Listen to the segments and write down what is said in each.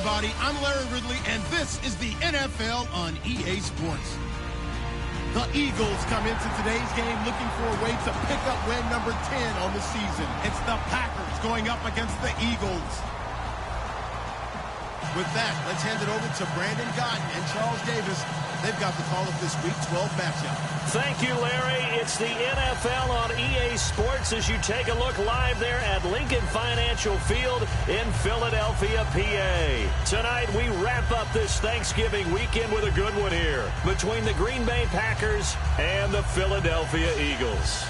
everybody. I'm Larry Ridley, and this is the NFL on EA Sports. The Eagles come into today's game looking for a way to pick up win number 10 on the season. It's the Packers going up against the Eagles. With that, let's hand it over to Brandon Gotton and Charles Davis. They've got the call of this Week 12 matchup. Thank you, Larry. It's the NFL on EA Sports as you take a look live there at Lincoln Financial Field in Philadelphia, PA. Tonight, we wrap up this Thanksgiving weekend with a good one here between the Green Bay Packers and the Philadelphia Eagles.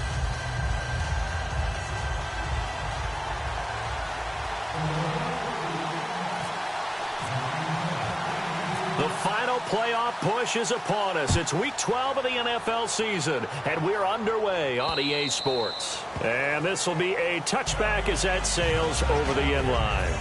The final playoff push is upon us. It's Week 12 of the NFL season, and we're underway on EA Sports. And this will be a touchback as that sails over the end line.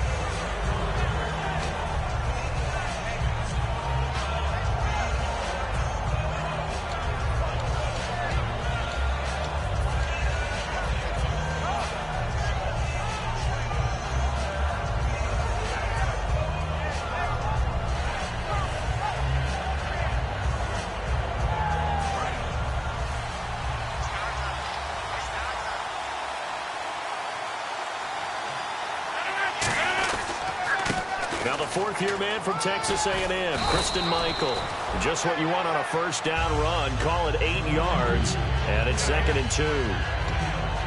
Now the fourth-year man from Texas A&M, Christine Michael. Just what you want on a first-down run. Call it 8 yards, and it's 2nd and 2.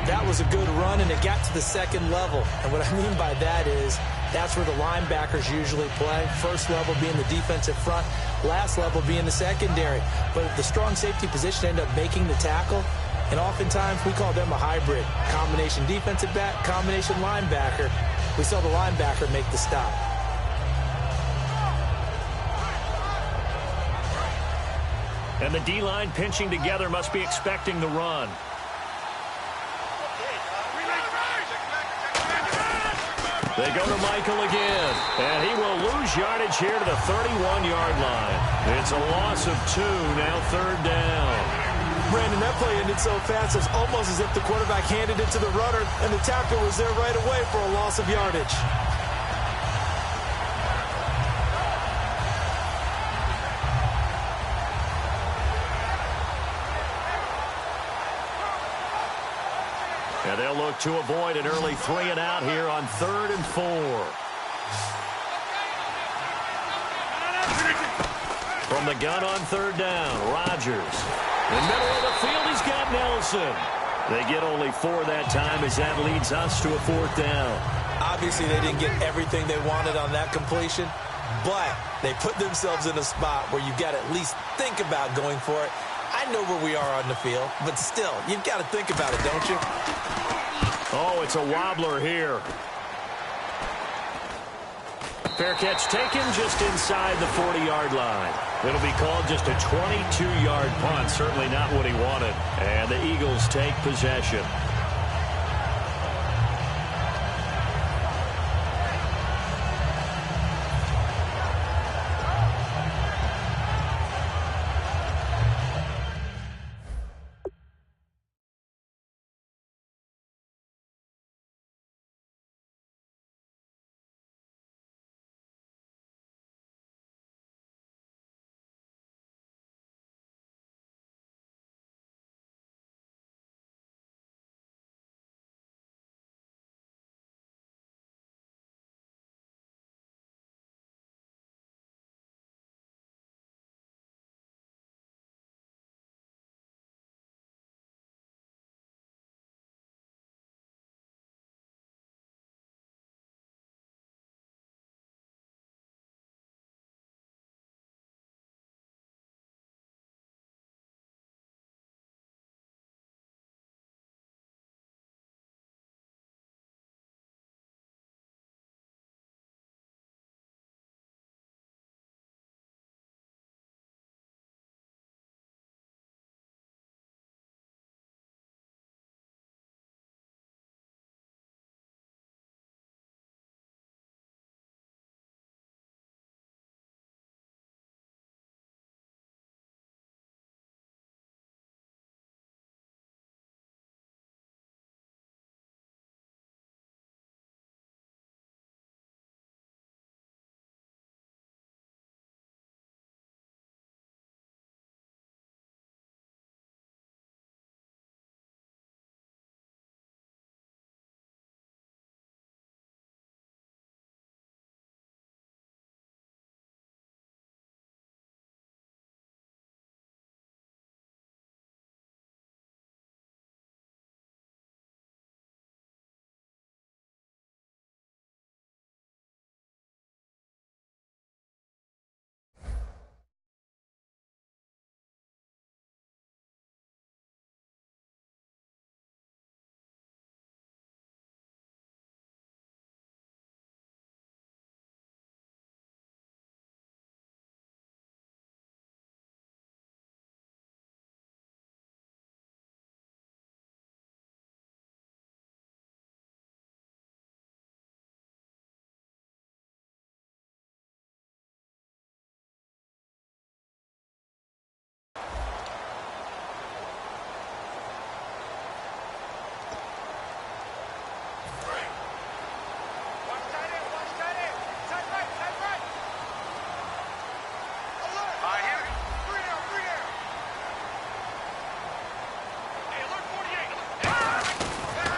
That was a good run, and it got to the second level. And what I mean by that is that's where the linebackers usually play. First level being the defensive front, last level being the secondary. But the strong safety position ended up making the tackle. And oftentimes we call them a hybrid. Combination defensive back, combination linebacker. We saw the linebacker make the stop. And the D-line pinching together must be expecting the run. They go to Michael again, and he will lose yardage here to the 31-yard line. It's a loss of 2, now 3rd down. Brandon, that play ended so fast, it's almost as if the quarterback handed it to the runner, and the tackle was there right away for a loss of yardage. And they'll look to avoid an early 3 and out here on 3rd and 4. From the gun on 3rd down, Rodgers. In the middle of the field, he's got Nelson. They get only 4 that time as that leads us to a 4th down. Obviously, they didn't get everything they wanted on that completion, but they put themselves in a spot where you got to at least think about going for it. I know where we are on the field, but still, you've got to think about it, don't you? Oh, it's a wobbler here. Fair catch taken just inside the 40-yard line. It'll be called just a 22-yard punt. Certainly not what he wanted. And the Eagles take possession.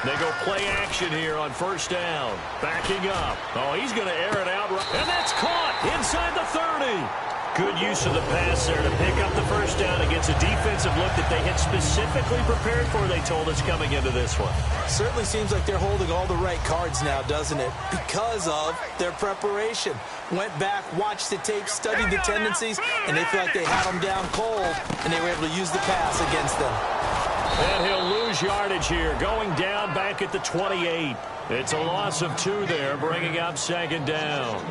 They go play action here on first down. Backing up. Oh, he's going to air it out. And that's caught inside the 30. Good use of the pass there to pick up the first down against a defensive look that they had specifically prepared for, they told us, coming into this one. Certainly seems like they're holding all the right cards now, doesn't it? Because of their preparation. Went back, watched the tape, studied the tendencies, and they feel like they had them down cold, and they were able to use the pass against them. And he'll lose yardage here, going down back at the 28. It's a loss of 2 there, bringing up second down.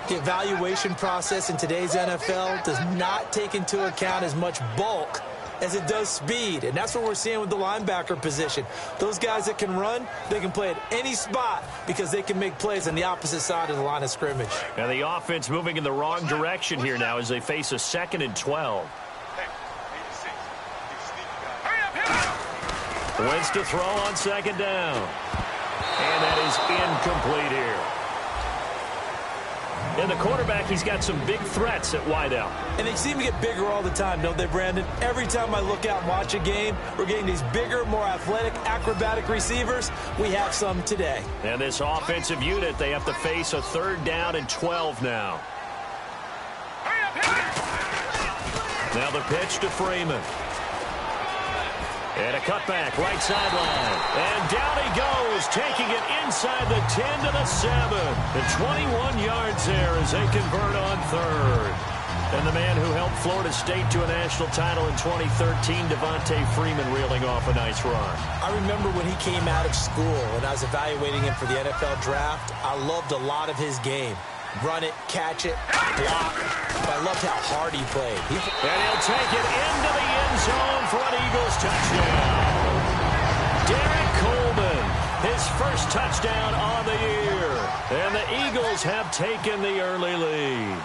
The evaluation process in today's NFL does not take into account as much bulk as it does speed, and that's what we're seeing with the linebacker position. Those guys that can run, they can play at any spot because they can make plays on the opposite side of the line of scrimmage. And the offense moving in the wrong direction here now as they face a 2nd and 12. Wentz to throw on second down. And that is incomplete here. And the quarterback, he's got some big threats at wideout. And they seem to get bigger all the time, don't they, Brandon? Every time I look out and watch a game, we're getting these bigger, more athletic, acrobatic receivers. We have some today. And this offensive unit, they have to face a 3rd down and 12 now. Now the pitch to Freeman. And a cutback, right sideline. And down he goes, taking it inside the 10 to the 7. And 21 yards there as they convert on 3rd. And the man who helped Florida State to a national title in 2013, Devontae Freeman, reeling off a nice run. I remember when he came out of school and I was evaluating him for the NFL draft. I loved a lot of his game. Run it, catch it, block. But I loved how hard he played. And he'll take it into the end zone for an Eagles touchdown. Derek Coleman, his first touchdown on the year. And the Eagles have taken the early lead.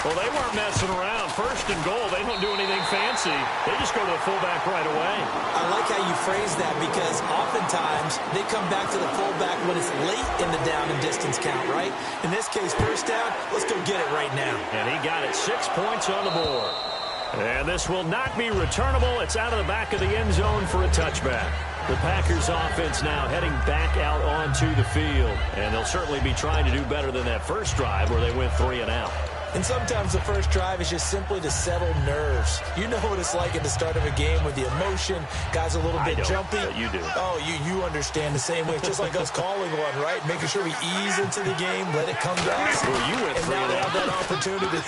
Well, they weren't messing around. 1st and goal, they don't do anything fancy. They just go to the fullback right away. I like how you phrase that because oftentimes they come back to the fullback when it's late in the down and distance count, right? In this case, first down, let's go get it right now. And he got it, 6 points on the board. And this will not be returnable. It's out of the back of the end zone for a touchback. The Packers offense now heading back out onto the field. And they'll certainly be trying to do better than that first drive where they went 3 and out. And sometimes the first drive is just simply to settle nerves. You know what it's like at the start of a game with the emotion. Guys a little bit jumpy. You do. Oh, you understand the same way. It's just like us calling one, right? Making sure we ease into the game, let it come to us. Well, you went 3 and out. And now they have that opportunity.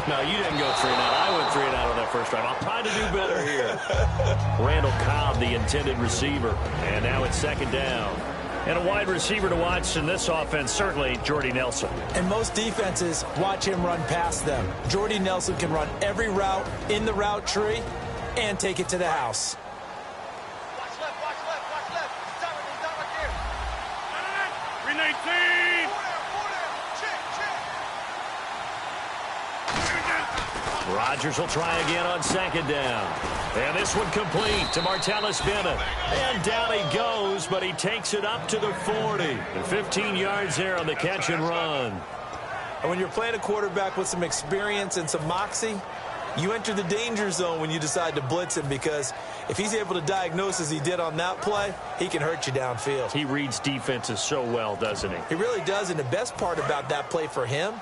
No, you didn't go 3 and out. I went 3 and out on that first drive. I'll try to do better here. Randall Cobb, the intended receiver. And now it's 2nd down. And a wide receiver to watch in this offense, certainly Jordy Nelson. And most defenses watch him run past them. Jordy Nelson can run every route in the route tree and take it to the house. Watch left, watch left, watch left. He's down right there. 319. Rodgers will try again on 2nd down. And this one complete to Martellus Bennett. And down he goes, but he takes it up to the 40. And 15 yards there on the catch and run. And when you're playing a quarterback with some experience and some moxie, you enter the danger zone when you decide to blitz him because if he's able to diagnose as he did on that play, he can hurt you downfield. He reads defenses so well, doesn't he? He really does, and the best part about that play for him,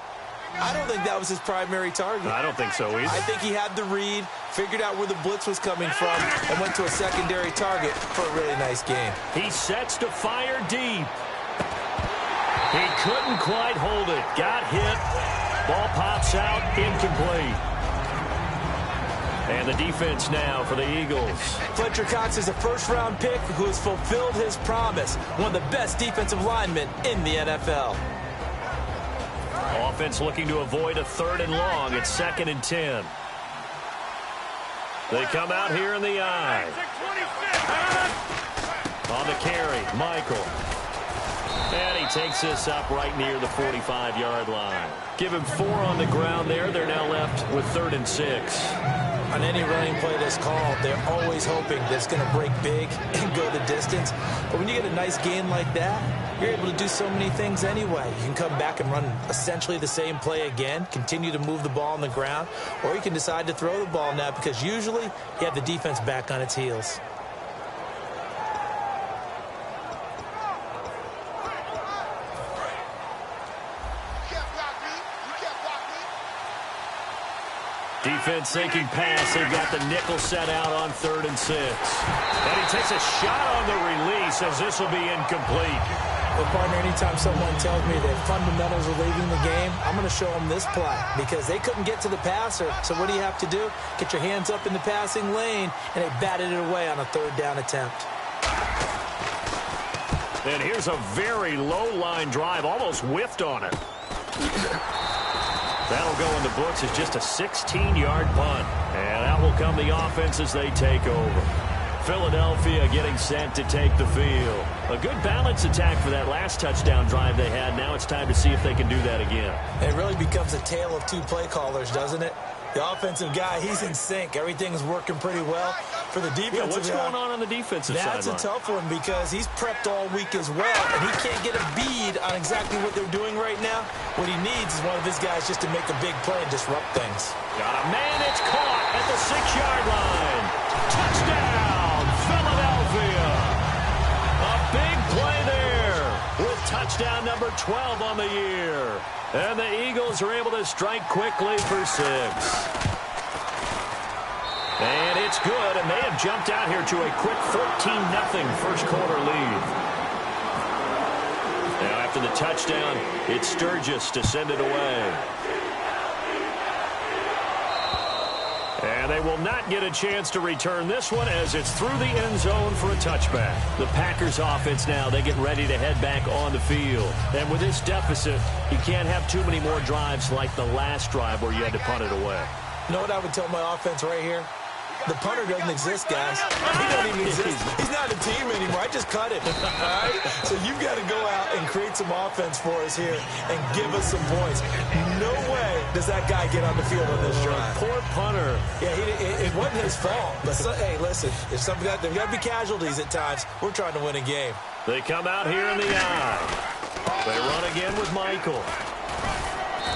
I don't think that was his primary target. I don't think so either. I think he had the read, figured out where the blitz was coming from, and went to a secondary target for a really nice game. He sets to fire deep. He couldn't quite hold it. Got hit. Ball pops out, incomplete. And the defense now for the Eagles. Fletcher Cox is a first-round pick who has fulfilled his promise. One of the best defensive linemen in the NFL. Offense looking to avoid a 3rd and long. It's 2nd and 10. They come out here in the eye. On the carry, Michael. And he takes this up right near the 45-yard line. Give him 4 on the ground there. They're now left with 3rd and 6. On any running play that's called, they're always hoping that it's going to break big and go the distance. But when you get a nice gain like that, you're able to do so many things anyway. You can come back and run essentially the same play again, continue to move the ball on the ground, or you can decide to throw the ball now because usually you have the defense back on its heels. defense thinking pass. They've got the nickel set out on 3rd and 6. And he takes a shot on the release as this will be incomplete. Well, partner, anytime someone tells me that fundamentals are leaving the game, I'm going to show them this play because they couldn't get to the passer. So what do you have to do? Get your hands up in the passing lane, and they batted it away on a 3rd down attempt. And here's a very low-line drive, almost whiffed on it. That'll go in the books as just a 16-yard punt. And out will come the offense as they take over. Philadelphia getting set to take the field. A good balance attack for that last touchdown drive they had. Now it's time to see if they can do that again. It really becomes a tale of 2 play callers, doesn't it? The offensive guy, he's in sync. Everything's working pretty well. For the defensive what's going on the defensive side? That's a tough one because he's prepped all week as well, and he can't get a bead on exactly what they're doing right now. What he needs is one of his guys just to make a big play and disrupt things. Got a man, it's caught at the 6-yard line. Touchdown, Philadelphia. A big play there with touchdown number 12 on the year. And the Eagles are able to strike quickly for 6. And it's good, and they have jumped out here to a quick 14-0 first quarter lead. Now after the touchdown, it's Sturgis to send it away. And they will not get a chance to return this one as it's through the end zone for a touchback. The Packers offense now, they get ready to head back on the field. And with this deficit, you can't have too many more drives like the last drive where you had to punt it away. You know what I would tell my offense right here? The punter doesn't exist, guys. He doesn't even exist. He's not a team anymore. I just cut him. All right? So you've got to go out and create some offense for us here and give us some points. No way does that guy get on the field on this drive. Poor punter. Yeah, it wasn't his fault. But hey, listen, there's got to be casualties at times. We're trying to win a game. They come out here in the eye. They run again with Michael.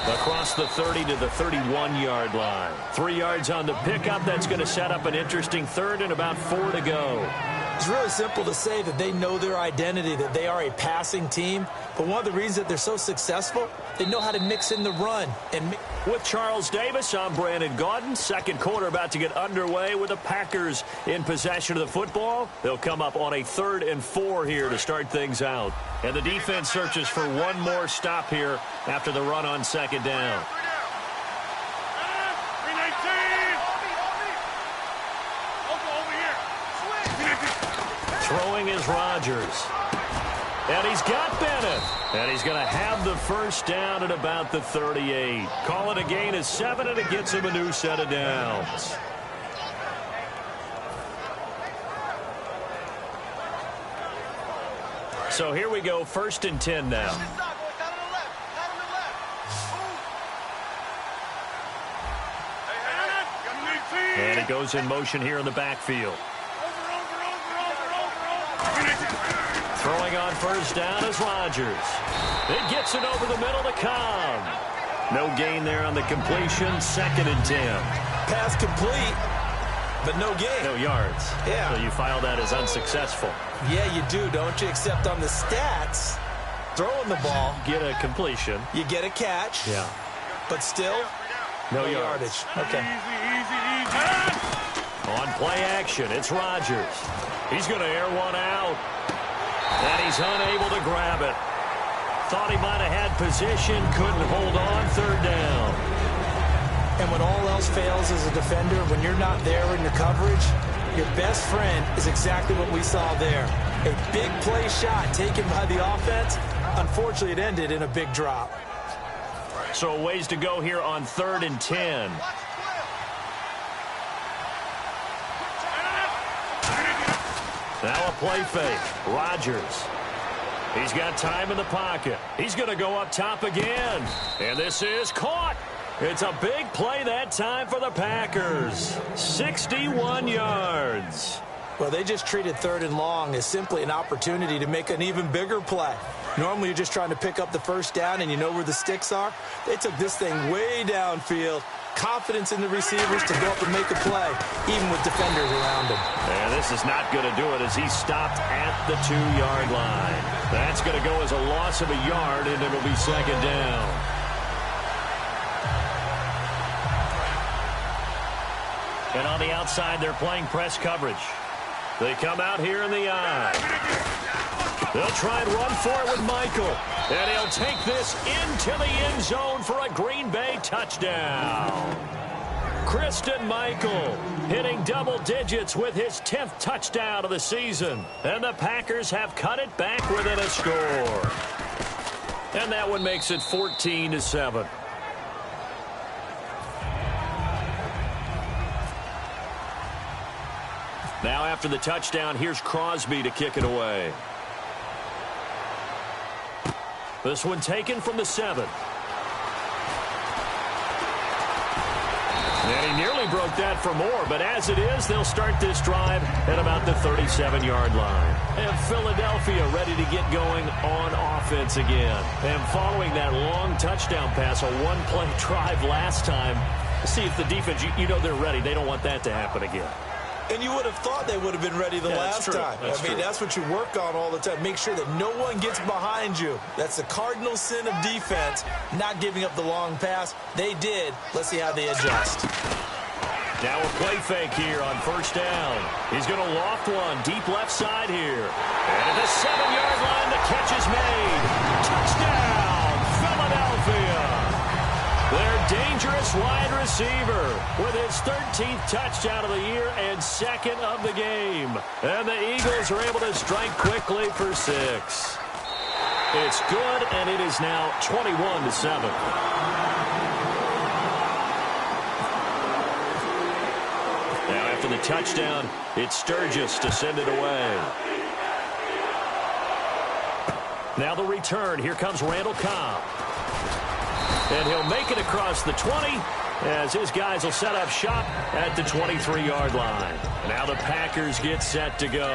Across the 30 to the 31-yard line. 3 yards on the pickup. That's going to set up an interesting 3rd and about 4 to go. It's really simple to say that they know their identity, that they are a passing team. But one of the reasons that they're so successful, they know how to mix in the run. And with Charles Davis, I'm Brandon Gaudin. Second quarter about to get underway with the Packers in possession of the football. They'll come up on a 3rd and 4 here to start things out. And the defense searches for one more stop here after the run on 2nd down. Throwing is Rodgers. And he's got Bennett. And he's going to have the first down at about the 38. Call it a gain of 7, and it gets him a new set of downs. So here we go, 1st and 10 now. And he goes in motion here in the backfield. Throwing on 1st down is Rodgers. It gets it over the middle to Cobb. No gain there on the completion. 2nd and 10. Pass complete, but no gain. No yards. Yeah. So you file that as unsuccessful. Yeah, you do, don't you? Except on the stats, throwing the ball. Get a completion. You get a catch. Yeah. But still, no yardage. Okay. On play action, it's Rodgers. He's going to air one out. And he's unable to grab it. Thought he might have had position, couldn't hold on. 3rd down. And when all else fails as a defender, when you're not there in the coverage, your best friend is exactly what we saw there. A big play shot taken by the offense. Unfortunately, it ended in a big drop. So a ways to go here on 3rd and 10. Now a play fake. Rodgers. He's got time in the pocket. He's going to go up top again. And this is caught. It's a big play that time for the Packers. 61 yards. Well, they just treated 3rd and long as simply an opportunity to make an even bigger play. Normally, you're just trying to pick up the 1st down and you know where the sticks are. They took this thing way downfield. Confidence in the receivers to go up and make a play, even with defenders around him. And this is not going to do it as he stopped at the 2-yard line. That's going to go as a loss of a yard, and it'll be 2nd down. And on the outside, they're playing press coverage. They come out here in the eye. They'll try and run for it with Michael. And he'll take this into the end zone for a Green Bay touchdown. Christian Michael hitting double digits with his 10th touchdown of the season. And the Packers have cut it back within a score. And that one makes it 14-7. Now after the touchdown, here's Crosby to kick it away. This one taken from the 7. And he nearly broke that for more, but as it is, they'll start this drive at about the 37-yard line. And Philadelphia ready to get going on offense again. And following that long touchdown pass, a one-play drive last time, see if the defense, you know they're ready. They don't want that to happen again. And you would have thought they would have been ready the last time. That's what you work on all the time. Make sure that no one gets behind you. That's the cardinal sin of defense, not giving up the long pass. They did. Let's see how they adjust. Now a play fake here on first down. He's going to loft one deep left side here. And at the 7-yard line, the catch is made. Touchdown, Philadelphia. Their dangerous wide receiver with his 13th touchdown of the year and 2nd of the game. And the Eagles are able to strike quickly for 6. It's good, and it is now 21-7. Now after the touchdown, it's Sturgis to send it away. Now the return. Here comes Randall Cobb. And he'll make it across the 20 as his guys will set up shop at the 23-yard line. Now the Packers get set to go.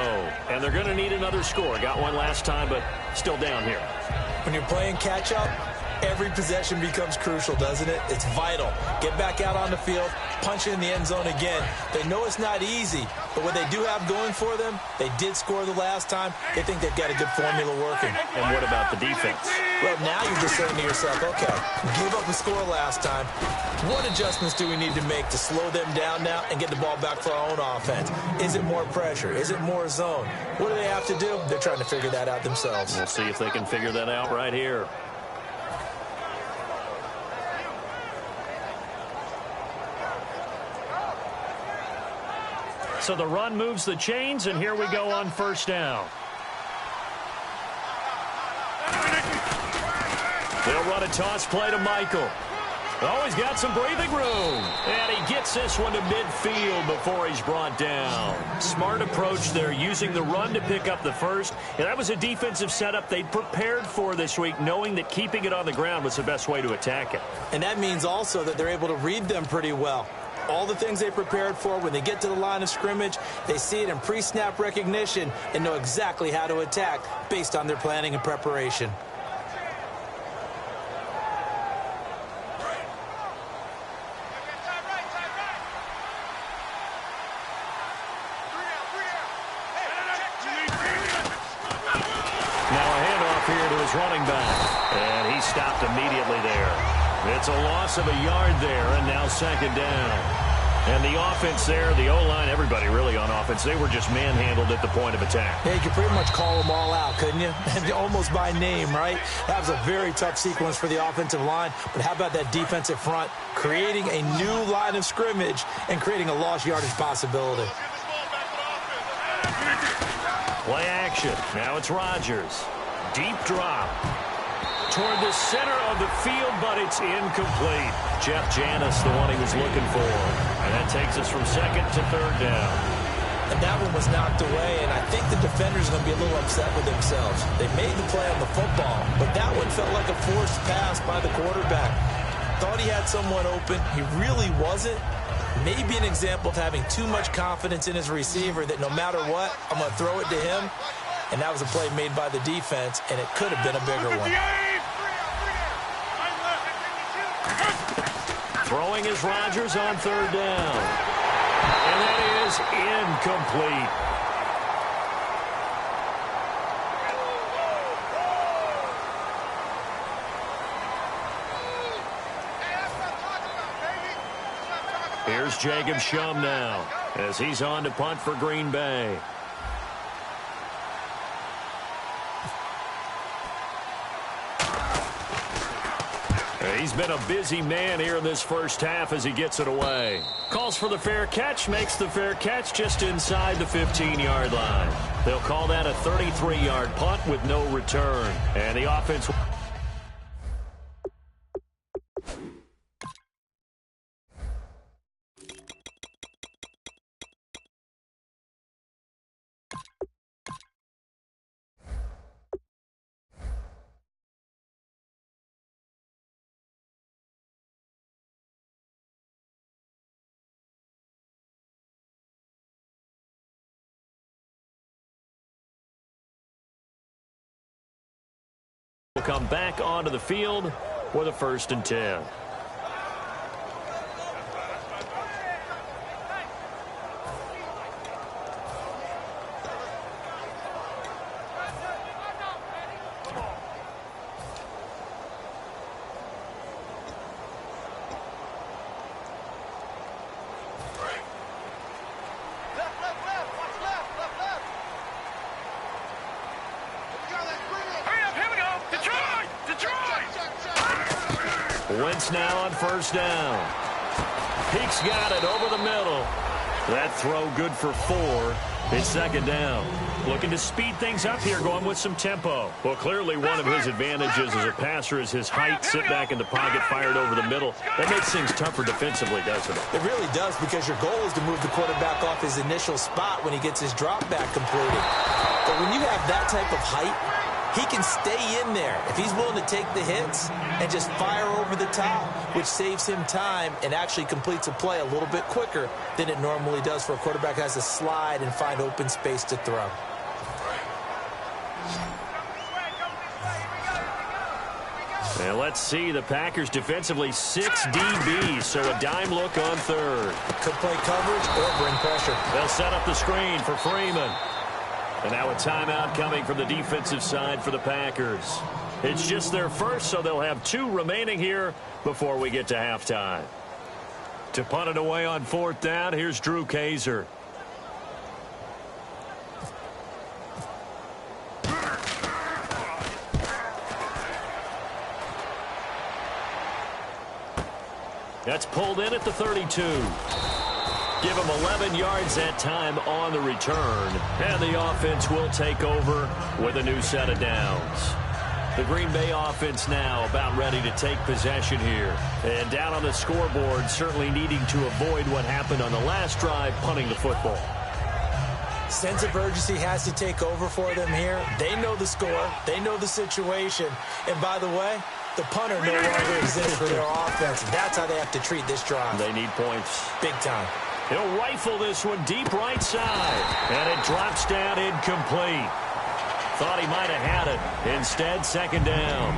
And they're going to need another score. Got one last time, but still down here. When you're playing catch-up, every possession becomes crucial, doesn't it? It's vital. Get back out on the field, punch it in the end zone again. They know it's not easy, but what they do have going for them, they did score the last time. They think they've got a good formula working. And what about the defense? Well, now you're just saying to yourself, okay, give up a score last time. What adjustments do we need to make to slow them down now and get the ball back for our own offense? Is it more pressure? Is it more zone? What do they have to do? They're trying to figure that out themselves. We'll see if they can figure that out right here. So the run moves the chains, and here we go on first down. They'll run a toss play to Michael. Oh, he's got some breathing room. And he gets this one to midfield before he's brought down. Smart approach there, using the run to pick up the first. And that was a defensive setup they'd prepared for this week, knowing that keeping it on the ground was the best way to attack it. And that means also that they're able to read them pretty well. All the things they prepared for, when they get to the line of scrimmage, they see it in pre-snap recognition and know exactly how to attack based on their planning and preparation. Running back, and he stopped immediately there. It's a loss of a yard there, and now 2nd down. And the offense there, the O-line, everybody really on offense, they were just manhandled at the point of attack. Yeah, you could pretty much call them all out, couldn't you? Almost by name, right? That was a very tough sequence for the offensive line, but how about that defensive front, creating a new line of scrimmage and creating a lost yardage possibility. Play action. Now it's Rodgers. Deep drop toward the center of the field, but it's incomplete. Jeff Janis, the one he was looking for. And that takes us from 2nd to 3rd down. And that one was knocked away, and I think the defenders are going to be a little upset with themselves. They made the play on the football, but that one felt like a forced pass by the quarterback. Thought he had someone open. He really wasn't. Maybe an example of having too much confidence in his receiver that no matter what, I'm going to throw it to him. And that was a play made by the defense, and it could have been a bigger one. Throwing is Rodgers on 3rd down. And that is incomplete. Here's Here's Jacob Shum now as he's on to punt for Green Bay. He's been a busy man here in this first half as he gets it away. Calls for the fair catch, makes the fair catch just inside the 15-yard line. They'll call that a 33-yard punt with no return. And the offense... will come back onto the field for the 1st and 10. Wentz now on 1st down. Peek's got it over the middle. That throw good for 4. It's 2nd down. Looking to speed things up here, going with some tempo. Well, clearly one of his advantages as a passer is his height. Sit back in the pocket, fired over the middle. That makes things tougher defensively, doesn't it? It really does, because your goal is to move the quarterback off his initial spot when he gets his drop back completed. But when you have that type of height, he can stay in there if he's willing to take the hits and just fire over the top, which saves him time and actually completes a play a little bit quicker than it normally does for a quarterback who has to slide and find open space to throw. And let's see, the Packers defensively 6 DBs, so a dime look on 3rd. Could play coverage or bring pressure. They'll set up the screen for Freeman. And now a timeout coming from the defensive side for the Packers. It's just their first, so they'll have 2 remaining here before we get to halftime. To punt it away on 4th down, here's Drew Kaiser. That's pulled in at the 32. Give him 11 yards that time on the return. And the offense will take over with a new set of downs. The Green Bay offense now about ready to take possession here. And down on the scoreboard, certainly needing to avoid what happened on the last drive, punting the football. Sense of urgency has to take over for them here. They know the score. They know the situation. And by the way, the punter no longer exists for their offense. That's how they have to treat this drive. They need points. Big time. He'll rifle this one deep right side. And it drops down incomplete. Thought he might have had it. Instead, 2nd down.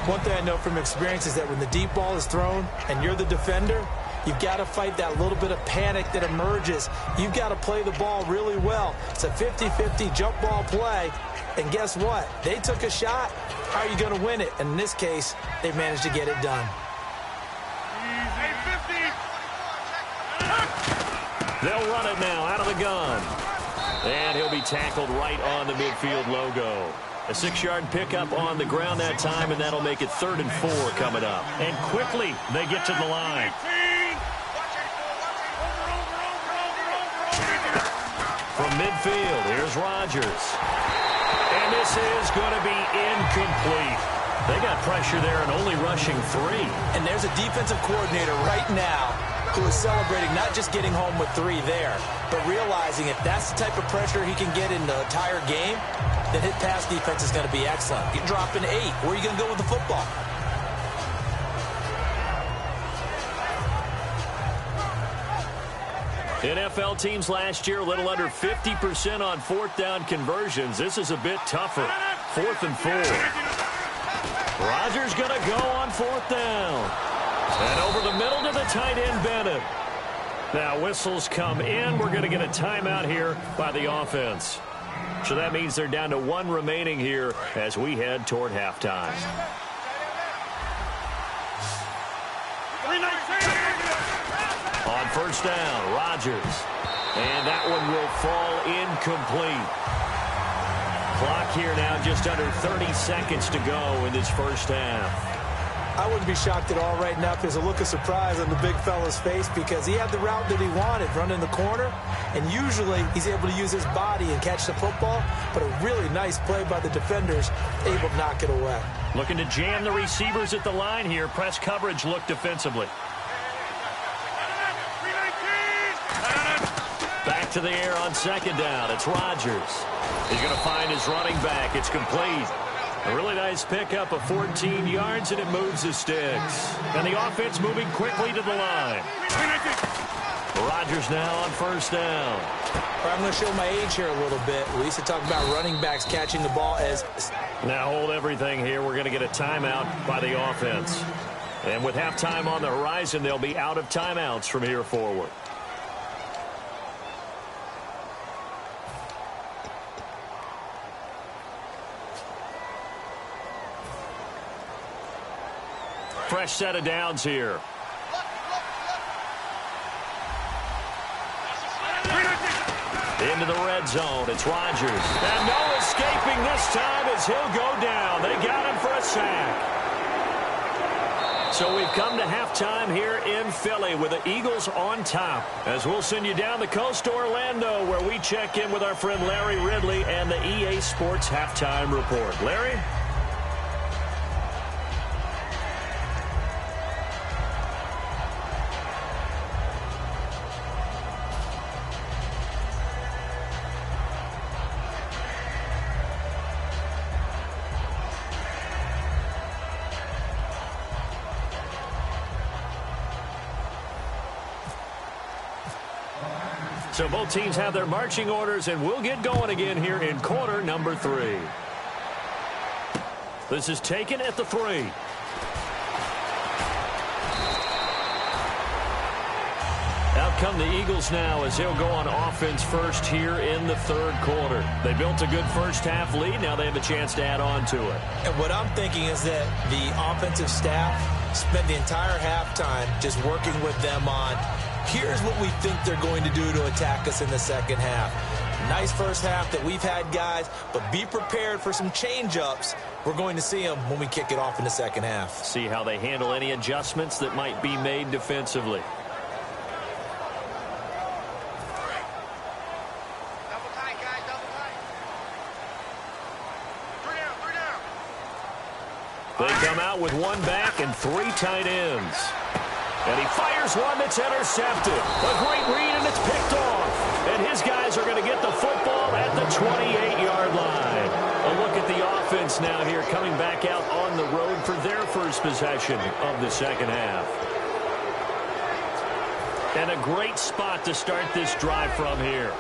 One thing I know from experience is that when the deep ball is thrown and you're the defender, you've got to fight that little bit of panic that emerges. You've got to play the ball really well. It's a 50-50 jump ball play. And guess what? They took a shot. How are you going to win it? And in this case, they've managed to get it done. They'll run it now out of the gun. And he'll be tackled right on the midfield logo. A 6-yard pickup on the ground that time, and that'll make it 3rd and 4 coming up. And quickly, they get to the line. From midfield, here's Rodgers. And this is going to be incomplete. They got pressure there and only rushing 3. And there's a defensive coordinator right now who is celebrating not just getting home with 3 there, but realizing if that's the type of pressure he can get in the entire game, then his pass defense is going to be excellent. You're dropping 8. Where are you going to go with the football? NFL teams last year a little under 50% on 4th down conversions. This is a bit tougher. 4th and 4. Rodgers going to go on 4th down. And over the middle to the tight end, Bennett. Now whistles come in. We're going to get a timeout here by the offense. So that means they're down to 1 remaining here as we head toward halftime. On first down. Rodgers. And that one will fall incomplete. Clock here now just under 30 seconds to go in this first half. I wouldn't be shocked at all right now if there's a look of surprise on the big fella's face because he had the route that he wanted, running the corner, and usually he's able to use his body and catch the football, but a really nice play by the defenders, able to knock it away. Looking to jam the receivers at the line here. Press coverage look defensively. Back to the air on second down. It's Rodgers. He's going to find his running back. It's complete. A really nice pickup of 14 yards, and it moves the sticks. And the offense moving quickly to the line. Rodgers now on first down. I'm going to show my age here a little bit. We used to talk about running backs catching the ball as... Now hold everything here. We're going to get a timeout by the offense. And with halftime on the horizon, they'll be out of timeouts from here forward. Fresh set of downs here. Into the red zone. It's Rodgers. And no escaping this time as he'll go down. They got him for a sack. So we've come to halftime here in Philly with the Eagles on top. As we'll send you down the coast to Orlando where we check in with our friend Larry Ridley and the EA Sports Halftime Report. Larry? So both teams have their marching orders, and we'll get going again here in quarter number 3. This is taken at the 3. Out come the Eagles now as they'll go on offense first here in the third quarter. They built a good first half lead. Now they have a chance to add on to it. And what I'm thinking is that the offensive staff spent the entire halftime just working with them on here's what we think they're going to do to attack us in the second half. Nice first half that we've had, guys, but be prepared for some change-ups. We're going to see them when we kick it off in the second half. See how they handle any adjustments that might be made defensively. Double tight, guys, double tight. 3 down, 3 down. They come out with one back and 3 tight ends. And he fires one that's intercepted. A great read, and it's picked off. And his guys are going to get the football at the 28-yard line. A look at the offense now here coming back out on the road for their first possession of the second half. And a great spot to start this drive from here.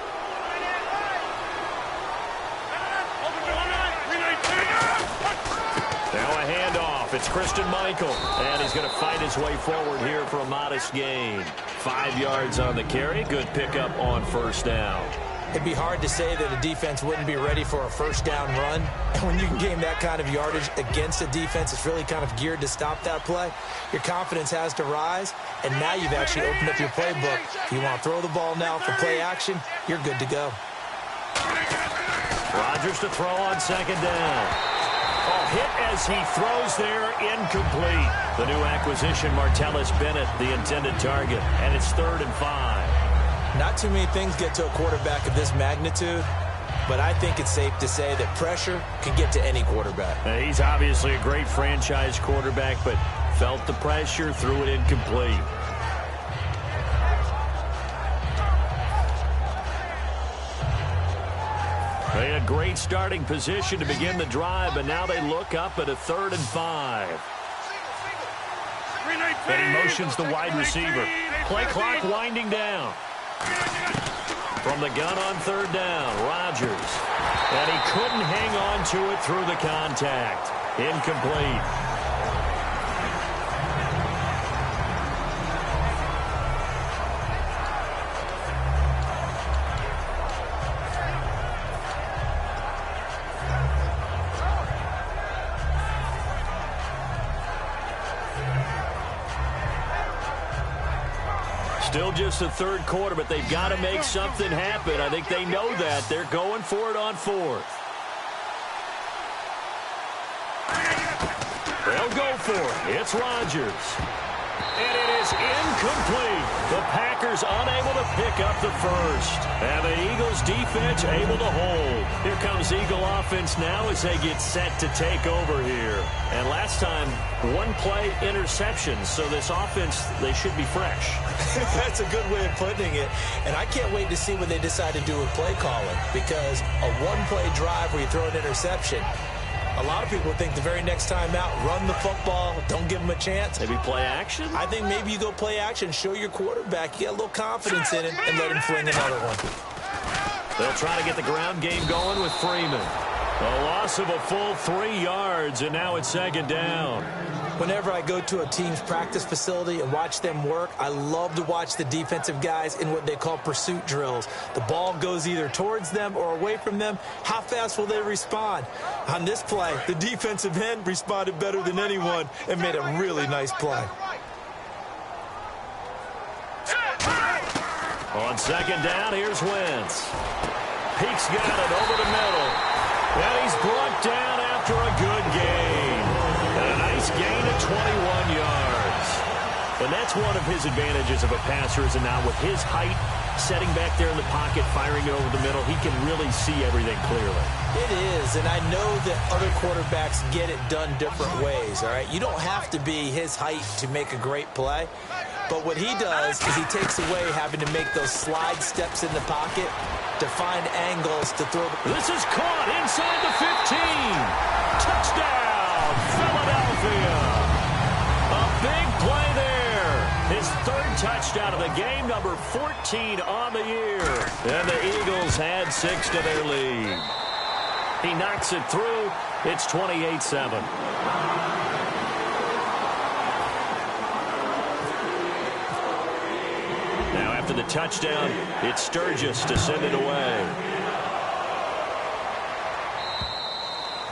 Now a handoff. It's Christian Michael. And he's going to fight his way forward here for a modest gain. 5 yards on the carry. Good pickup on first down. It'd be hard to say that a defense wouldn't be ready for a first down run. And when you can gain that kind of yardage against a defense, it's really kind of geared to stop that play. Your confidence has to rise, and now you've actually opened up your playbook. If you want to throw the ball now for play action, you're good to go. Rodgers to throw on second down. Oh, hit as he throws there, incomplete. The new acquisition, Martellus Bennett, the intended target, and it's 3rd and 5. Not too many things get to a quarterback of this magnitude, but I think it's safe to say that pressure can get to any quarterback. He's obviously a great franchise quarterback, but felt the pressure, threw it incomplete. They had great starting position to begin the drive, but now they look up at a 3rd and 5. And he motions the wide receiver. Play clock winding down. From the gun on 3rd down, Rodgers. And he couldn't hang on to it through the contact. Incomplete. Still just the third quarter, but they've got to make something happen. I think they know that. They're going for it on fourth. They'll go for it. It's Rodgers. And it is incomplete. The Packers unable to pick up the first. And the Eagles defense able to hold. Here comes Eagle offense now as they get set to take over here. And last time, one play interception. So this offense, they should be fresh. That's a good way of putting it. And I can't wait to see what they decide to do with play calling. Because a one-play drive where you throw an interception, a lot of people think the very next time out, run the football, don't give them a chance. Maybe play action? I think maybe you go play action, show your quarterback, you get a little confidence in him, and let him fling another one. They'll try to get the ground game going with Freeman. A loss of a full 3 yards, and now it's second down. Whenever I go to a team's practice facility and watch them work, I love to watch the defensive guys in what they call pursuit drills. The ball goes either towards them or away from them. How fast will they respond? On this play, the defensive end responded better than anyone and made a really nice play. On second down, here's Wentz. Peke's got it over the middle. And he's brought down after a good gain. And a nice gain of 21 yards. And that's one of his advantages of a passer, is now with his height, setting back there in the pocket, firing it over the middle, he can really see everything clearly. It is, and I know that other quarterbacks get it done different ways, all right? You don't have to be his height to make a great play. But what he does is he takes away having to make those slide steps in the pocket to find angles to throw. This is caught inside the 15. Touchdown, Philadelphia. A big play there. His third touchdown of the game, number 14 on the year. And the Eagles add 6 to their lead. He knocks it through. It's 28-7. After the touchdown, it's Sturgis to send it away.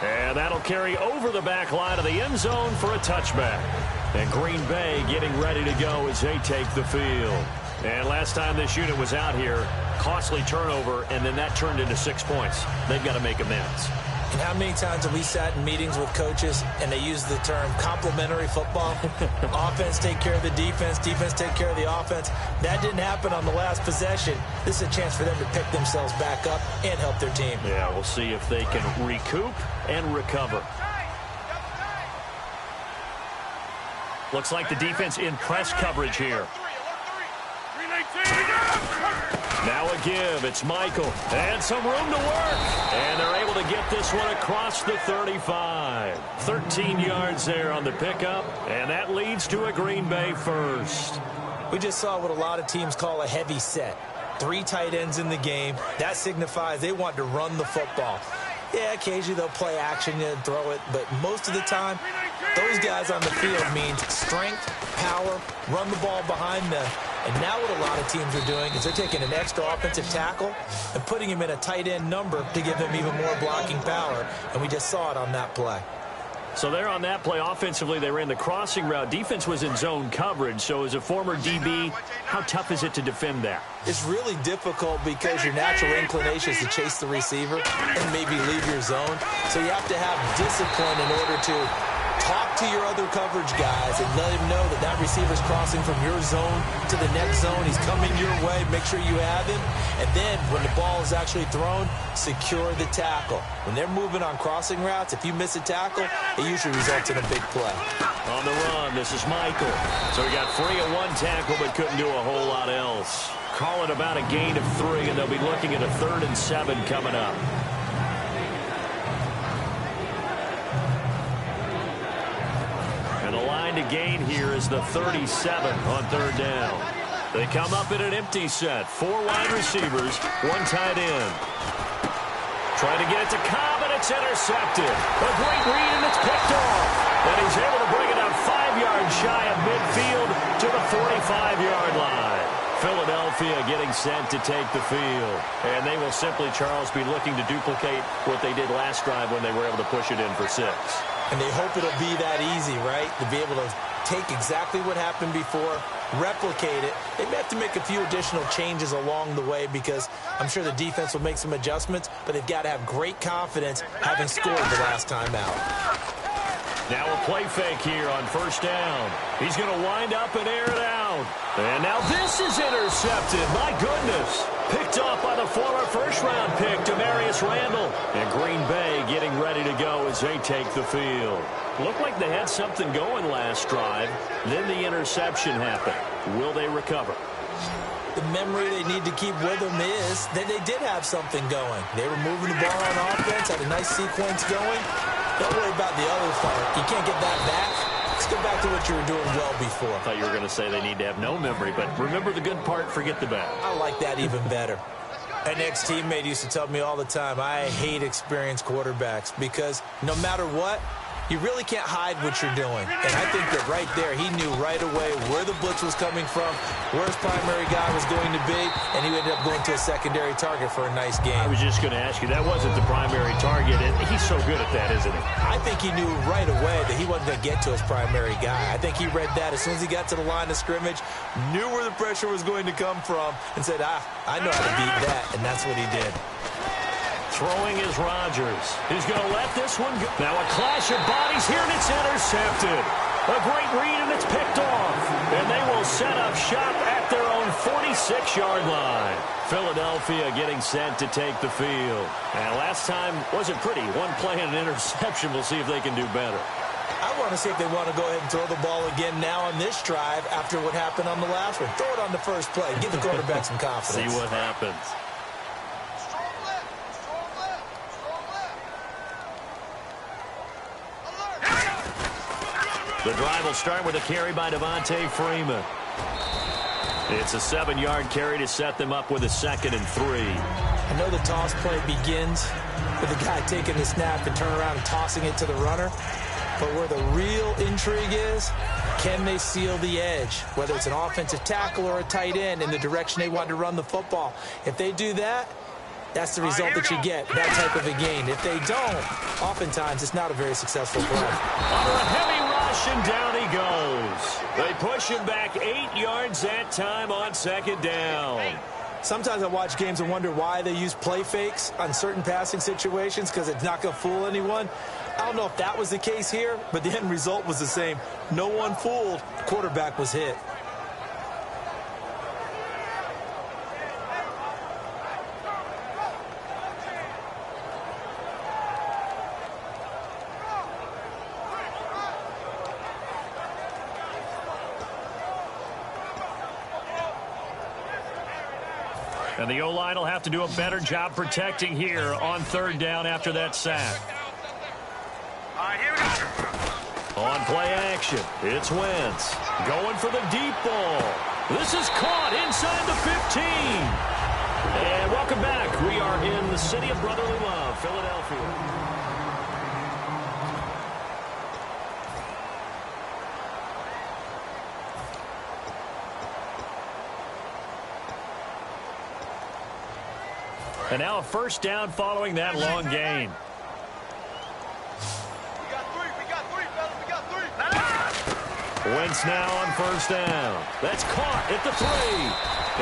And that'll carry over the back line of the end zone for a touchback. And Green Bay getting ready to go as they take the field. And last time this unit was out here, costly turnover, and then that turned into 6 points. They've got to make amends. And how many times have we sat in meetings with coaches and they use the term complementary football? Offense take care of the defense, defense take care of the offense. That didn't happen on the last possession. This is a chance for them to pick themselves back up and help their team. Yeah, we'll see if they can recoup and recover. Looks like the defense in press coverage here. Now a give. It's Michael. And some room to work. And they're able to get this one across the 35. 13 yards there on the pickup. And that leads to a Green Bay first. We just saw what a lot of teams call a heavy set. 3 tight ends in the game. That signifies they want to run the football. Yeah, occasionally they'll play action and throw it. But most of the time, those guys on the field means strength, power, run the ball behind them. And now what a lot of teams are doing is they're taking an extra offensive tackle and putting him in a tight end number to give them even more blocking power. And we just saw it on that play. So there on that play, offensively, they ran the crossing route. Defense was in zone coverage. So as a former DB, how tough is it to defend that? It's really difficult because your natural inclination is to chase the receiver and maybe leave your zone. So you have to have discipline in order to talk to your other coverage guys and let him know that that receiver's crossing from your zone to the next zone. He's coming your way. Make sure you have him. And then when the ball is actually thrown, secure the tackle. When they're moving on crossing routes, if you miss a tackle, it usually results in a big play. On the run, this is Michael. So he got free of 1 tackle but couldn't do a whole lot else. Call it about a gain of 3, and they'll be looking at a 3rd and 7 coming up. To gain here is the 37 on 3rd down. They come up in an empty set. 4 wide receivers, 1 tight end. Trying to get it to Cobb, and it's intercepted. A great read, and it's picked off. And he's able to bring it out 5 yards shy of midfield to the 45-yard line. Philadelphia getting set to take the field. And they will simply, Charles, be looking to duplicate what they did last drive when they were able to push it in for 6. And they hope it'll be that easy, right? To be able to take exactly what happened before, replicate it, they may have to make a few additional changes along the way because I'm sure the defense will make some adjustments, but they've got to have great confidence having scored the last time out. Now a play fake here on first down. He's going to wind up and air it out. And now this is intercepted. My goodness. Picked off by the former first-round pick, Demarius Randall. And Green Bay getting ready to go as they take the field. Looked like they had something going last drive. Then the interception happened. Will they recover? The memory they need to keep with them is that they did have something going. They were moving the ball on offense, had a nice sequence going. Don't worry about the other part. You can't get that back. Let's go back to what you were doing well before. I thought you were going to say they need to have no memory, but remember the good part, forget the bad. I like that even better. An ex-teammate used to tell me all the time, I hate experienced quarterbacks because no matter what, you really can't hide what you're doing. And I think that right there, he knew right away where the blitz was coming from, where his primary guy was going to be, and he ended up going to a secondary target for a nice game. I was just going to ask you, that wasn't the primary target, and he's so good at that, isn't he? I think he knew right away that he wasn't going to get to his primary guy. I think he read that as soon as he got to the line of scrimmage, knew where the pressure was going to come from, and said, I know how to beat that, and that's what he did. Throwing is Rodgers. He's going to let this one go. Now a clash of bodies here, and it's intercepted. A great read, and it's picked off. And they will set up shop at their own 46-yard line. Philadelphia getting set to take the field. And last time wasn't pretty. One play and an interception. We'll see if they can do better. I want to see if they want to go ahead and throw the ball again now on this drive after what happened on the last one. Throw it on the first play. Give the quarterback some confidence. See what happens. The drive will start with a carry by Devontae Freeman. It's a 7-yard carry to set them up with a 2nd and 3. I know the toss play begins with the guy taking the snap and turn around and tossing it to the runner. But where the real intrigue is, can they seal the edge? Whether it's an offensive tackle or a tight end in the direction they want to run the football. If they do that, that's the result that you get, that type of a gain. If they don't, oftentimes it's not a very successful play. Under a heavy rush, and down he goes. They push him back 8 yards that time on 2nd down. Sometimes I watch games and wonder why they use play fakes on certain passing situations because it's not going to fool anyone. I don't know if that was the case here, but the end result was the same. No one fooled. The quarterback was hit. And the O-line will have to do a better job protecting here on 3rd down after that sack. All right, here we go. On play action, it's Wentz going for the deep ball. This is caught inside the 15. And welcome back. We are in the city of brotherly love, Philadelphia. And now a 1st down following that long gain. We got three, fellas. We got three. Wentz now on 1st down. That's caught at the 3.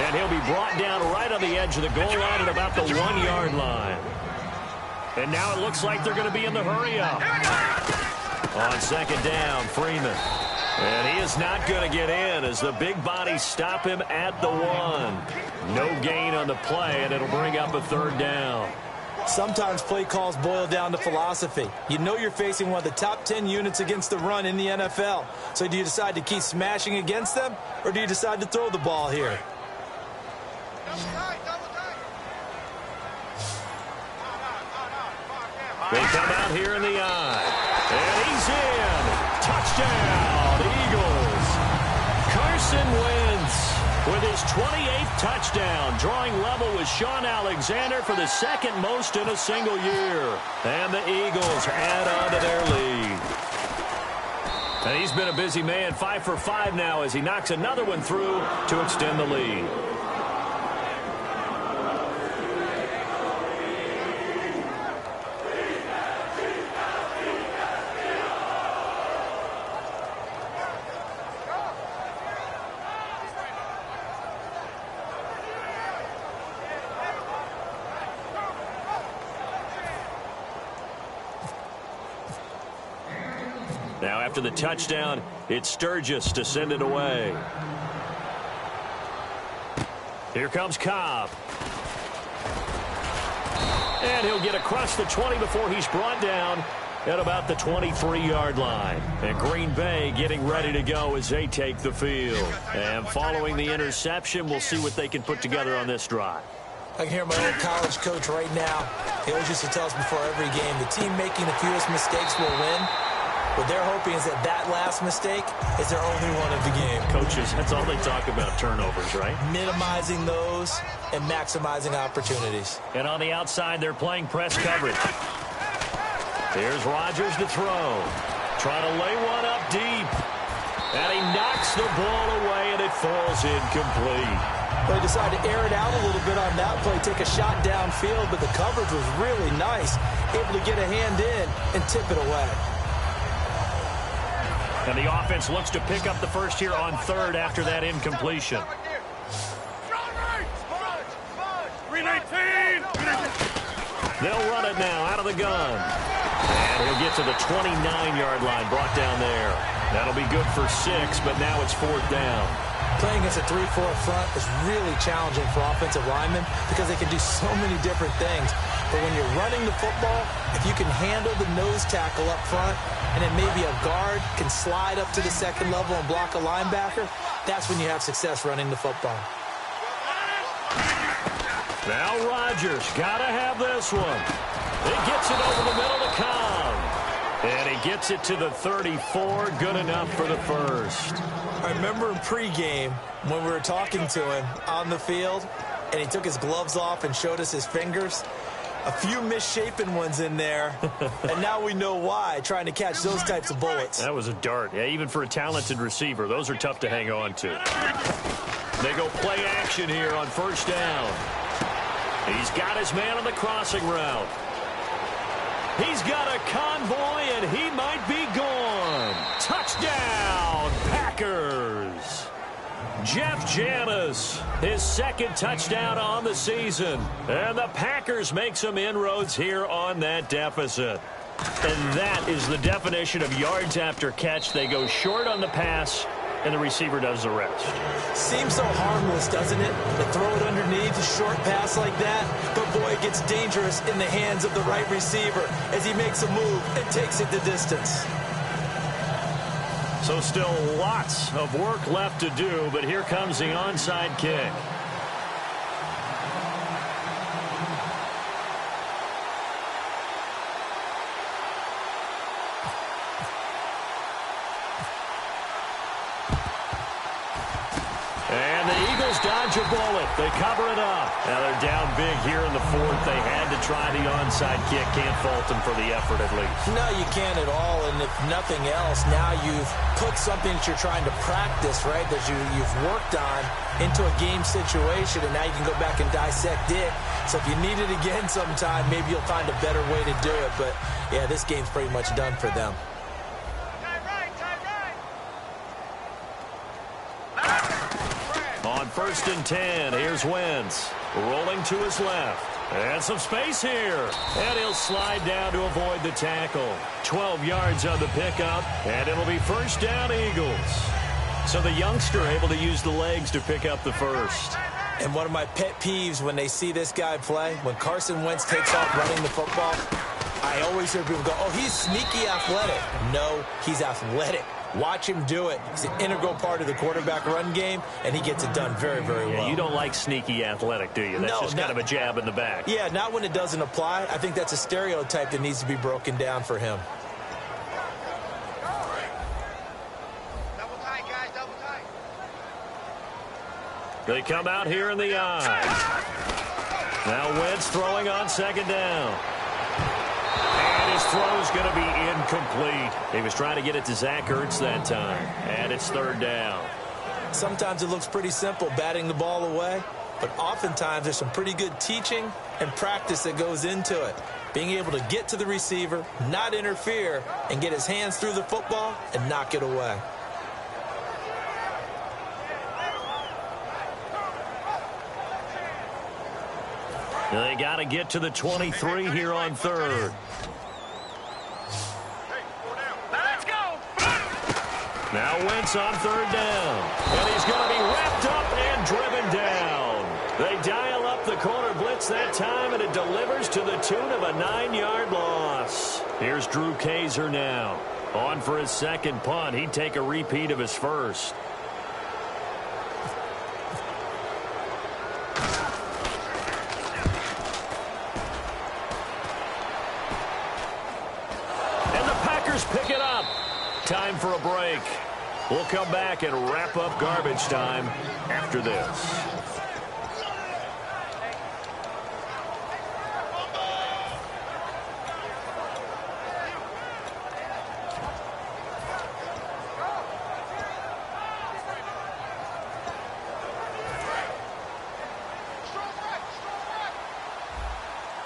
And he'll be brought down right on the edge of the goal line at about the 1-yard line. And now it looks like they're going to be in the hurry up. On 2nd down, Freeman. And he is not going to get in as the big bodies stop him at the 1. No gain on the play, and it'll bring up a 3rd down. Sometimes play calls boil down to philosophy. You know you're facing one of the top 10 units against the run in the NFL. So do you decide to keep smashing against them, or do you decide to throw the ball here? They come out here in the eye. And he's in. Touchdown, Eagles. Carson Wentz with his 28th touchdown, drawing level with Sean Alexander for the 2nd most in a single year. And the Eagles add on to their lead. And he's been a busy man, 5 for 5 now as he knocks another one through to extend the lead. Now after the touchdown, it's Sturgis to send it away. Here comes Cobb. And he'll get across the 20 before he's brought down at about the 23-yard line. And Green Bay getting ready to go as they take the field. And following the interception, we'll see what they can put together on this drive. I can hear my old college coach right now. He always used to tell us before every game, the team making the fewest mistakes will win. What they're hoping is that that last mistake is their only one of the game. Coaches, that's all they talk about, turnovers, right? Minimizing those and maximizing opportunities. And on the outside, they're playing press coverage. Here's Rodgers to throw. Trying to lay one up deep. And he knocks the ball away, and it falls incomplete. Well, he decided to air it out a little bit on that play, take a shot downfield, but the coverage was really nice. Able to get a hand in and tip it away. And the offense looks to pick up the first here on third after that incompletion. 319. They'll run it now out of the gun. And he'll get to the 29-yard line, brought down there. That'll be good for 6, but now it's 4th down. Playing against a 3-4 front is really challenging for offensive linemen because they can do so many different things. But when you're running the football, if you can handle the nose tackle up front, and then maybe a guard can slide up to the second level and block a linebacker, that's when you have success running the football. Now Rodgers got to have this one. He gets it over the middle to Cobb. And he gets it to the 34. Good enough for the first. I remember in pregame when we were talking to him on the field, and he took his gloves off and showed us his fingers. A few misshapen ones in there, and now we know why, trying to catch those types of bullets. That was a dart. Yeah, even for a talented receiver, those are tough to hang on to. They go play action here on first down. He's got his man on the crossing route. He's got a convoy, and he might be gone. Touchdown, Packers. Jeff Janis, his second touchdown on the season. And the Packers make some inroads here on that deficit. And that is the definition of yards after catch. They go short on the pass, and the receiver does the rest. Seems so harmless, doesn't it? To throw it underneath a short pass like that. But, boy, it gets dangerous in the hands of the right receiver as he makes a move and takes it the distance. So still lots of work left to do, but here comes the onside kick. And the Eagles dodge a bullet. They cover it up. Now they're down big here in the fourth. They had to try the onside kick. Can't fault them for the effort at least. No, you can't at all. And if nothing else, now you've put something that you're trying to practice, right, that you've worked on into a game situation, and now you can go back and dissect it. So if you need it again sometime, maybe you'll find a better way to do it. But, yeah, this game's pretty much done for them. On 1st and 10, here's Wentz. Rolling to his left. And some space here. And he'll slide down to avoid the tackle. 12 yards on the pickup. And it'll be first down, Eagles. So the youngster able to use the legs to pick up the first. And one of my pet peeves when they see this guy play, when Carson Wentz takes off running the football, I always hear people go, oh, he's sneaky athletic. No, he's athletic. Watch him do it. He's an integral part of the quarterback run game, and he gets it done very, very well. Yeah, you don't like sneaky athletic, do you? That's just kind of a jab in the back. Yeah, not when it doesn't apply. I think that's a stereotype that needs to be broken down for him. Double tight, guys, double tight. They come out here in the eye. Now Wentz throwing on 2nd down. And his throw's going to be incomplete. He was trying to get it to Zach Ertz that time. And it's 3rd down. Sometimes it looks pretty simple, batting the ball away. But oftentimes there's some pretty good teaching and practice that goes into it. Being able to get to the receiver, not interfere, and get his hands through the football and knock it away. They got to get to the 23 here on 3rd. Let's go. Now Wentz on third down. And he's going to be wrapped up and driven down. They dial up the corner blitz that time, and it delivers to the tune of a 9-yard loss. Here's Drew Kaiser now. On for his second punt. He'd take a repeat of his first. And the Packers pick it up. Time for a break. We'll come back and wrap up garbage time after this.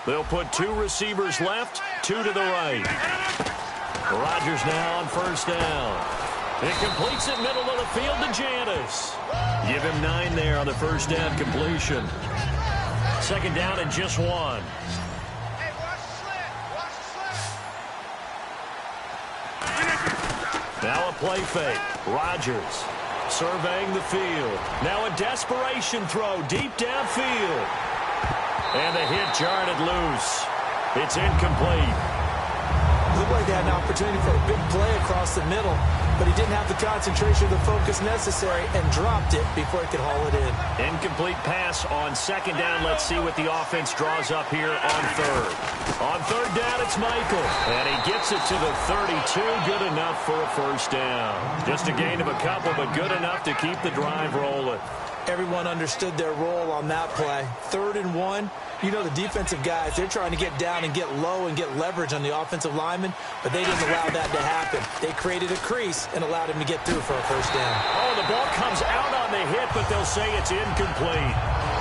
They'll put 2 receivers left, 2 to the right. Rodgers now on first down. It completes it middle of the field to Janis. Give him 9 there on the first down completion. Second down and just 1. Hey, watch the slant. Now a play fake. Rodgers surveying the field. Now a desperation throw deep downfield. And the hit jarred it loose. It's incomplete. Looked like they had an opportunity for a big play across the middle, but he didn't have the concentration or the focus necessary and dropped it before he could haul it in. Incomplete pass on second down. Let's see what the offense draws up here on third. On third down, it's Michael. And he gets it to the 32. Good enough for a first down. Just a gain of a couple, but good enough to keep the drive rolling. Everyone understood their role on that play. 3rd and 1. You know the defensive guys, they're trying to get down and get low and get leverage on the offensive lineman, but they didn't allow that to happen. They created a crease and allowed him to get through for a first down. Oh, the ball comes out on the hit, but they'll say it's incomplete.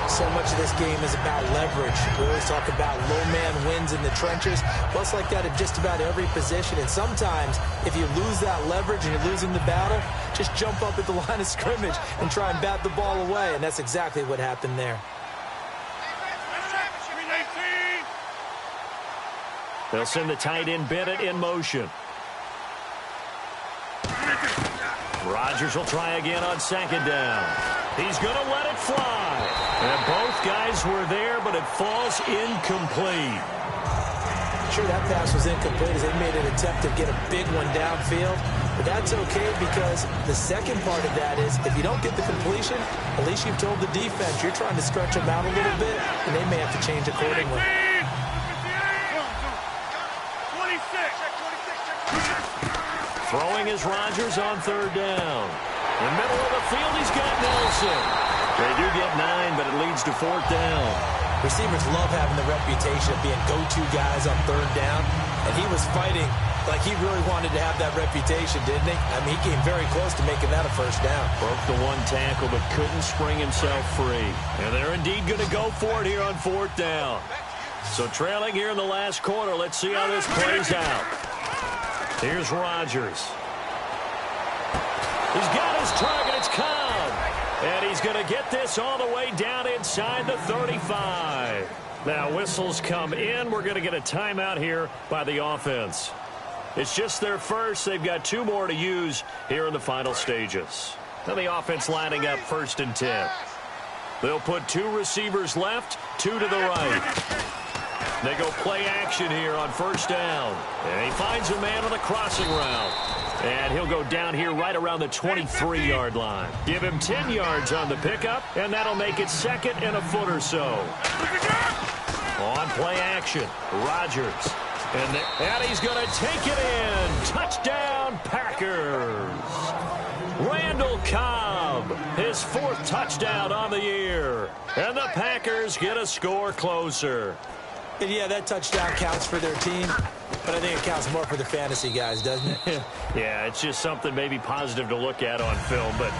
So much of this game is about leverage. We always talk about low man wins in the trenches. Well, it's like that at just about every position. And sometimes, if you lose that leverage and you're losing the battle, just jump up at the line of scrimmage and try and bat the ball away. And that's exactly what happened there. They'll send the tight end Bennett in motion. Rodgers will try again on second down. He's going to let it fly. And both guys were there, but it falls incomplete. Sure, that pass was incomplete as they made an attempt to get a big one downfield. But that's okay because the second part of that is if you don't get the completion, at least you've told the defense you're trying to stretch them out a little bit, and they may have to change accordingly. Throwing is Rodgers on third down. In the middle of the field, he's got Nelson. They do get 9, but it leads to fourth down. Receivers love having the reputation of being go-to guys on third down, and he was fighting like he really wanted to have that reputation, didn't he? I mean, he came very close to making that a first down. Broke the 1 tackle, but couldn't spring himself free. And they're indeed going to go for it here on fourth down. So trailing here in the last quarter, let's see how this plays out. Here's Rodgers. He's got his target. It's Cobb. And he's going to get this all the way down inside the 35. Now whistles come in. We're going to get a timeout here by the offense. It's just their first. They've got 2 more to use here in the final stages. Now the offense lining up 1st and 10. They'll put 2 receivers left, 2 to the right. They go play action here on first down. And he finds a man on the crossing route. And he'll go down here right around the 23-yard line. Give him 10 yards on the pickup, and that'll make it 2nd and a foot or so. On play action, Rodgers. And he's going to take it in. Touchdown, Packers. Randall Cobb, his 4th touchdown on the year. And the Packers get a score closer. And yeah, that touchdown counts for their team, but I think it counts more for the fantasy guys, doesn't it? Yeah, it's just something maybe positive to look at on film, but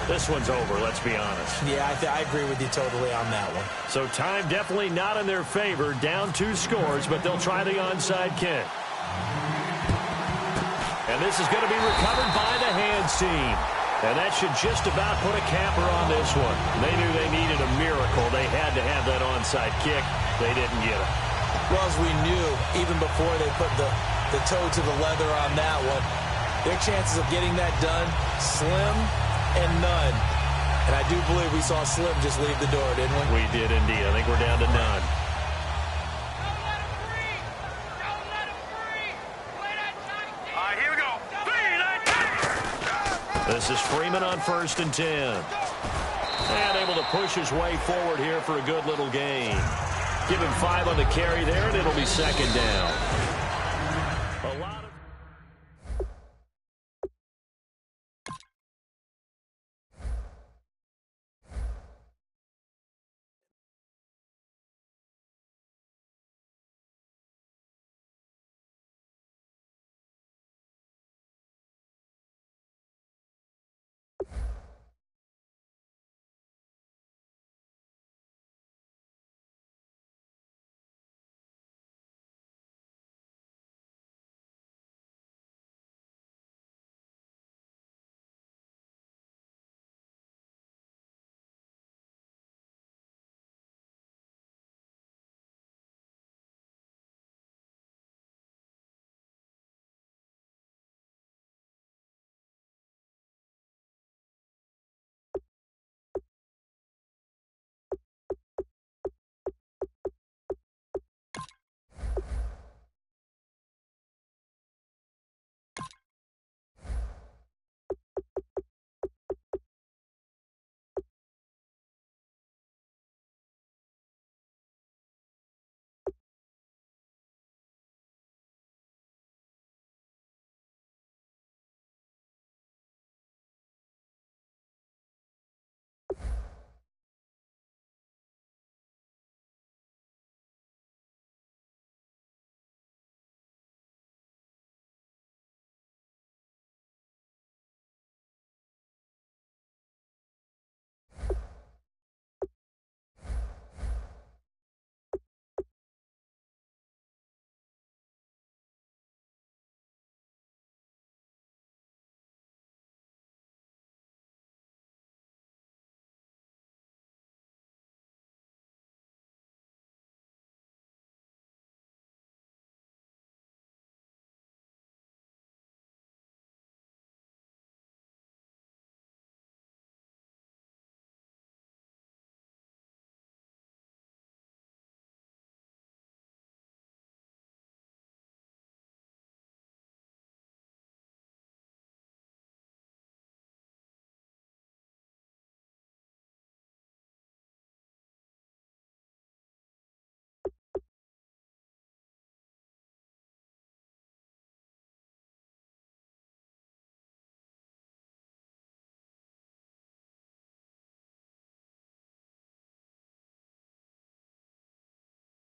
this one's over, let's be honest. Yeah, I agree with you totally on that one. So time definitely not in their favor, down 2 scores, but they'll try the onside kick. And this is going to be recovered by the hands team. And that should just about put a capper on this one. They knew they needed a miracle. They had to have that onside kick. They didn't get it. Well, as we knew, even before they put the toe to the leather on that one, their chances of getting that done, slim and none. And I do believe we saw Slim just leave the door, didn't we? We did indeed. I think we're down to none. This is Freeman on 1st and 10. And able to push his way forward here for a good little gain. Give him 5 on the carry there, and it'll be 2nd down. A lot of